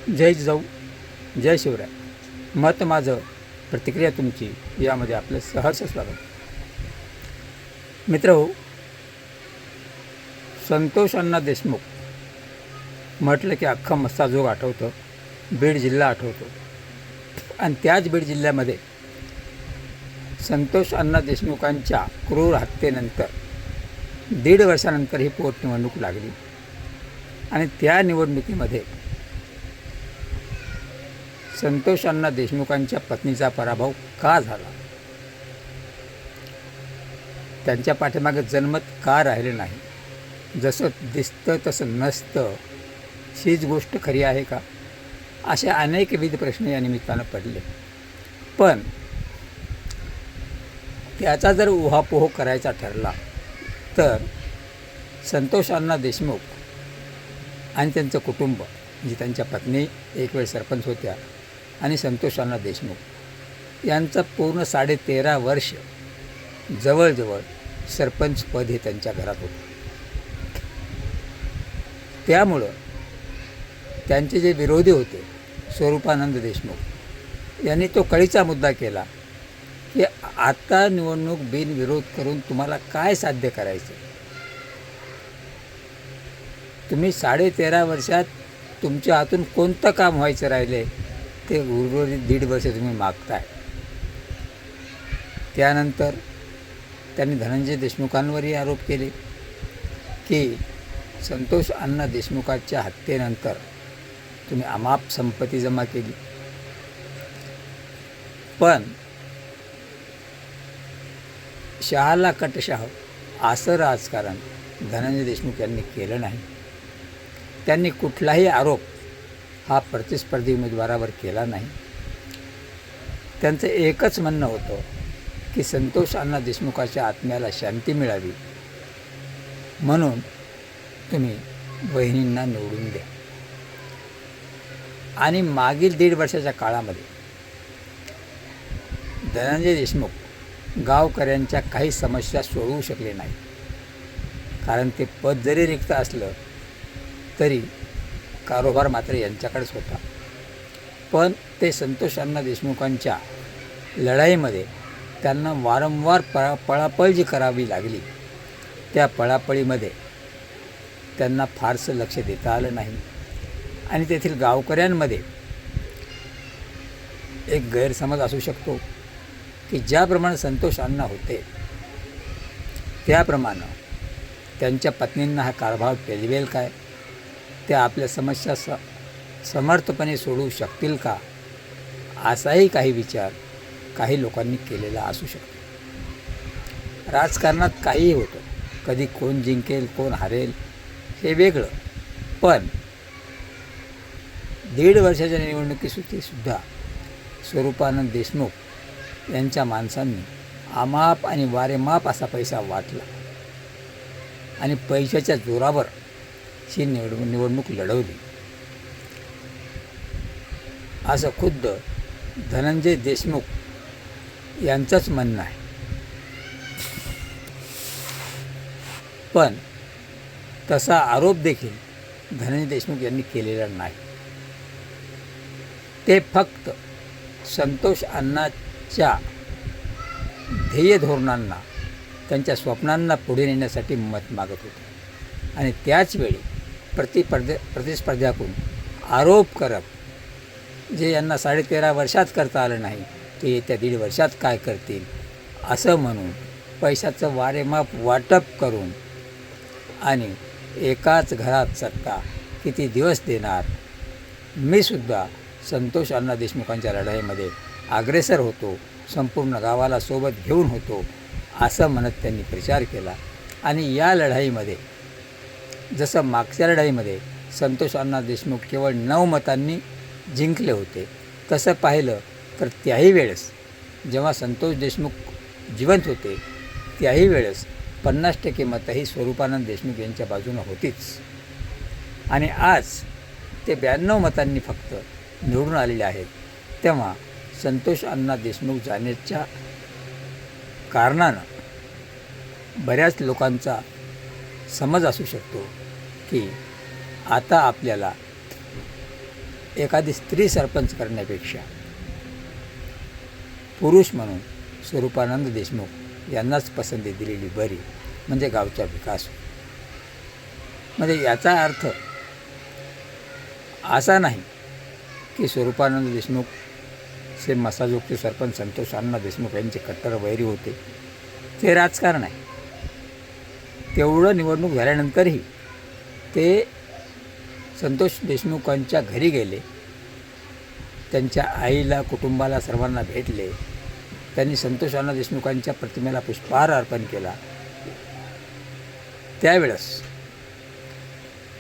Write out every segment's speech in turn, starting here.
जय जिजाऊ, जय शिवराय. मत माझं, प्रतिक्रिया तुमची, यामध्ये आपलं सहर्ष स्वागत. मित्रहो, संतोष अण्णा देशमुख म्हटलं की अख्खा मस्साजोग आठवतं, बीड जिल्हा आठवतो. आणि त्याच बीड जिल्ह्यामध्ये संतोष अण्णा देशमुखांच्या क्रूर हत्येनंतर 1.5 वर्षानंतर ही पोटनिवडणूक लागली. आणि त्या निवडणुकीमध्ये संतोष अण्णा देशमुखांच्या पत्नीचा पराभव का झाला, त्यांच्या पाठीमागे जनमत का राहिले नाही, जसं दिसतं तसं नसतं, हीच गोष्ट खरी आहे का, असे अनेक विविध प्रश्न या निमित्तानं पडले. पण त्याचा जर उहापोह करायचा ठरला तर संतोष अण्णा देशमुख आणि त्यांचं कुटुंब, म्हणजे त्यांच्या पत्नी एक वेळ सरपंच होत्या, आणि संतोष अण्णा देशमुख यांचं पूर्ण 13.5 वर्ष जवळजवळ सरपंचपद हे त्यांच्या घरात होतं. त्यामुळं त्यांचे जे विरोधी होते स्वरूपानंद देशमुख यांनी तो कळीचा मुद्दा केला की आता निवडणूक बिनविरोध करून तुम्हाला काय साध्य करायचं. तुम्ही 13.5 वर्षात तुमच्या हातून कोणतं काम व्हायचं राहिले ते उर्वरित 1.5 वर्ष तुम्ही मागताय. त्यानंतर त्यांनी धनंजय देशमुखांवरही आरोप केले की संतोष अण्णा देशमुखाच्या हत्येनंतर तुम्ही अमाप संपत्ती जमा केली. पण शहाला कटशहा असं राजकारण धनंजय देशमुख यांनी केलं नाही. त्यांनी कुठलाही आरोप हा प्रतिस्पर्धी उमेदवारावर केला नाही. त्यांचं एकच म्हणणं होतं की संतोष अण्णा देशमुखाच्या आत्म्याला शांती मिळावी म्हणून तुम्ही बहिणींना निवडून द्या. आणि मागील 1.5 वर्षाच्या काळामध्ये धनंजय देशमुख गावकऱ्यांच्या काही समस्या सोडवू शकले नाही. कारण ते पद जरी रिक्त असलं तरी कारोबार मात्र यांच्याकडेच होता. पण ते संतोष अण्णा देशमुखांच्या लढाईमध्ये त्यांना वारंवार पळापळ जी करावी लागली, त्या पळापळीमध्ये त्यांना फारसं लक्ष देता आलं नाही. आणि तेथील गावकऱ्यांमध्ये एक गैरसमज असू शकतो की ज्याप्रमाणे संतोष अण्णा होते त्याप्रमाणे त्यांच्या पत्नींना हा कारभार पेलवेल काय, त्या आपल्या समस्या समर्थपणे सोडवू शकतील का, असाही काही विचार काही लोकांनी केलेला असू शकतो. राजकारणात काहीही होतं, कधी कोण जिंकेल कोण हारेल हे वेगळं, पण 1.5 वर्षाच्या निवडणुकीसुद्धा स्वरूपानंद देशमुख यांच्या माणसांनी अमाप आणि वारेमाप असा पैसा वाटला आणि पैशाच्या जोरावर ही निवडणूक लढवली, असं खुद्द धनंजय देशमुख यांचंच म्हणणं आहे. पण तसा आरोप देखील धनंजय देशमुख यांनी केलेला नाही. ते फक्त संतोष अण्णाच्या ध्येय धोरणांना, त्यांच्या स्वप्नांना पुढे नेण्यासाठी मत मागत होते. आणि त्याचवेळी प्रतिस्पर्ध्याकडून आरोप करत जे यांना 13.5 वर्षात करता आलं नाही ते येत्या 1.5 वर्षात काय करतील असं म्हणून पैशाचं वारेमाप वाटप करून आणि एकाच घरात सत्ता किती दिवस देणार, मी सुद्धा संतोष अण्णा देशमुखांच्या लढाईमध्ये अग्रेसर होतो, संपूर्ण गावाला सोबत घेऊन होतो, असं म्हणत त्यांनी प्रचार केला. आणि या लढाईमध्ये जसं मागच्या लढाईमध्ये संतोष अण्णा देशमुख केवळ 9 मतांनी जिंकले होते, तसं पाहिलं तर त्याही वेळेस जेव्हा संतोष देशमुख जिवंत होते त्याही वेळेस 50% मतंही स्वरूपानंद देशमुख यांच्या बाजूनं होतीच. आणि आज ते 92 मतांनी फक्त निवडून आलेले आहेत. तेव्हा संतोष अण्णा देशमुख जाण्याच्या कारणानं बऱ्याच लोकांचा समज असू शकतो की आता आपल्याला एखादी स्त्री सरपंच करण्यापेक्षा पुरुष म्हणून स्वरूपानंद देशमुख यांनाच पसंती दिलेली बरी, म्हणजे गावचा विकास होईल. म्हणजे याचा अर्थ असा नाही की स्वरूपानंद देशमुख हे मसाजोगचे सरपंच संतोष अण्णा देशमुख यांचे कट्टर वैरी होते. ते राजकारण आहे. तेवढं निवडणूक झाल्यानंतरही ते संतोष देशमुखांच्या घरी गेले, त्यांच्या आईला, कुटुंबाला, सर्वांना भेटले. त्यांनी संतोष अण्णा देशमुखांच्या प्रतिमेला पुष्पहार अर्पण केला. त्यावेळेस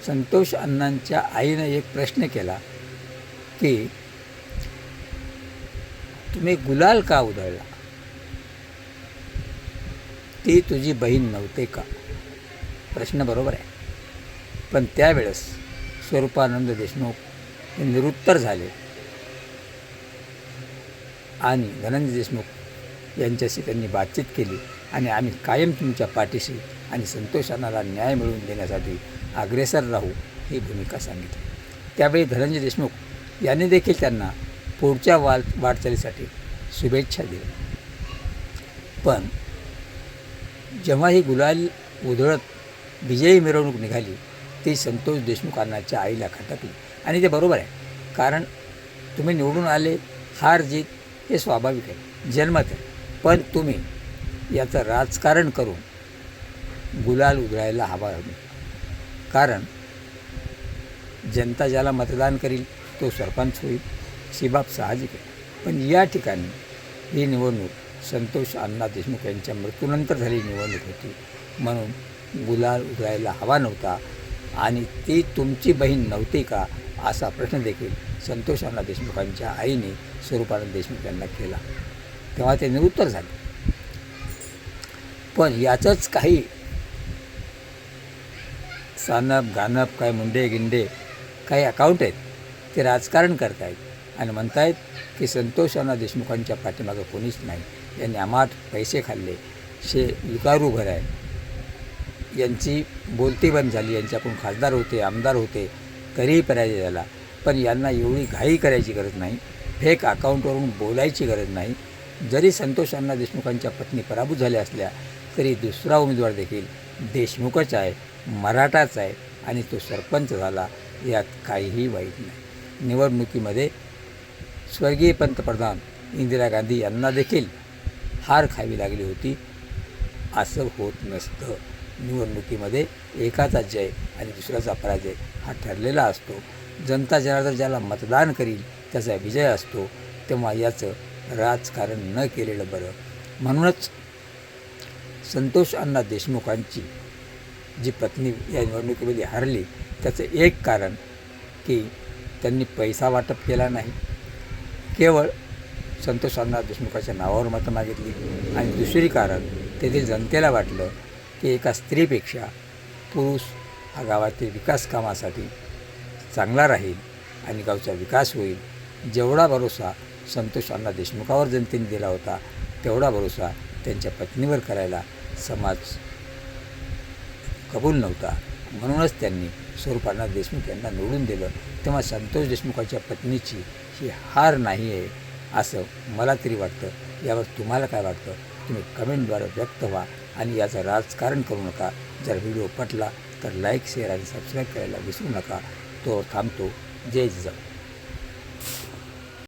संतोष अण्णांच्या आईनं एक प्रश्न केला की तुम्ही गुलाल का उधळला? ती तुझी बहीण नव्हते का? प्रश्न बरोबर आहे. पण त्यावेळेस स्वरूपानंद देशमुख हे निरुत्तर झाले आणि धनंजय देशमुख यांच्याशी त्यांनी बातचीत केली आणि आम्ही कायम तुमच्या पाठीशी आणि संतोष अण्णाला न्याय मिळवून देण्यासाठी अग्रेसर राहू ही भूमिका सांगितली. त्यावेळी धनंजय देशमुख यांनी देखील त्यांना पुढच्या वाटचालीसाठी शुभेच्छा दिल्या. पण जेव्हा ही गुलाल उधळत विजयी मिरवणूक निघाली, ती संतोष देशमुखांच्या आईला खटकली. आणि ते बरोबर आहे, कारण तुम्ही निवडून आले, हार जीत हे स्वाभाविक आहे, जन्मत आहे. पण तुम्ही याचं राजकारण करून गुलाल उधळायला हवा नाही. कारण जनता ज्याला मतदान करील तो सरपंच होईल, ही बाब साहजिक आहे. पण या ठिकाणी ही निवडणूक संतोष अण्णा देशमुख यांच्या मृत्यूनंतर झालेली निवडणूक होती, म्हणून गुलाल उधळायला हवा नव्हता. आणि ती तुमची बहीण नव्हती का, असा प्रश्न देखील संतोष अण्णा देशमुखांच्या आईने स्वरूपानंद देशमुख यांना केला. तेव्हा ते निरुत्तर झाले. पण याचंच काही सानप गानप, काय मुंडे गिंडे, काही अकाउंट आहेत, ते राजकारण करतायत आणि म्हणतायत की संतोष अण्णा देशमुखांच्या पाठीमागं कोणीच नाही, यांनी अमाट पैसे खाल्ले, विकारू घर आहे, यांची बोलती बंद झाली, यांच्याकडून खासदार होते, आमदार होते, तरीही पराजय झाला. पण यांना एवढी घाई करायची गरज नाही, फेक अकाउंटवरून बोलायची गरज नाही. जरी संतोष अण्णा देशमुखांच्या पत्नी पराभूत झाल्या असल्या तरी दुसरा उमेदवार देखील देशमुखच आहे, मराठाच आहे आणि तो सरपंच झाला, यात काहीही वाईट नाही. निवडणुकीमध्ये स्वर्गीय पंतप्रधान इंदिरा गांधी यांना देखील हार खावी लागली होती. असं होत नसतं. निवडणुकीमध्ये एकाचा जय आणि दुसऱ्याचा पराजय हा ठरलेला असतो. जनता जनार्दन ज्याला मतदान करील त्याचा विजय असतो. तेव्हा याचं राजकारण न केलेलं बरं. म्हणूनच संतोष अण्णा देशमुखांची जी पत्नी या निवडणुकीमध्ये हरली, त्याचं एक कारण की त्यांनी पैसा वाटप केला नाही, केवळ संतोष अण्णा देशमुखाच्या नावावर मतं मागितली. आणि दुसरी कारण तेथील जनतेला वाटलं की एका स्त्रीपेक्षा पुरुष हा गावातील विकास कामासाठी चांगला राहील आणि गावचा विकास होईल. जेवढा भरोसा संतोष अण्णा देशमुखावर जनतेने दिला होता, तेवढा भरोसा त्यांच्या पत्नीवर करायला समाज कबूल नव्हता. म्हणूनच त्यांनी स्वरूपानंद देशमुख यांना निवडून दिलं. तेव्हा संतोष देशमुखाच्या पत्नीची ही हार नाही आहे असं मला तरी वाटतं. यावर तुम्हाला काय वाटतं? तुम्ही कमेंटद्वारे व्यक्त व्हा आणि याचं राजकारण करू नका. जर व्हिडिओ पटला तर लाईक, शेअर आणि सबस्क्राईब करायला विसरू नका. तो थांबतो. जय जिजाऊ.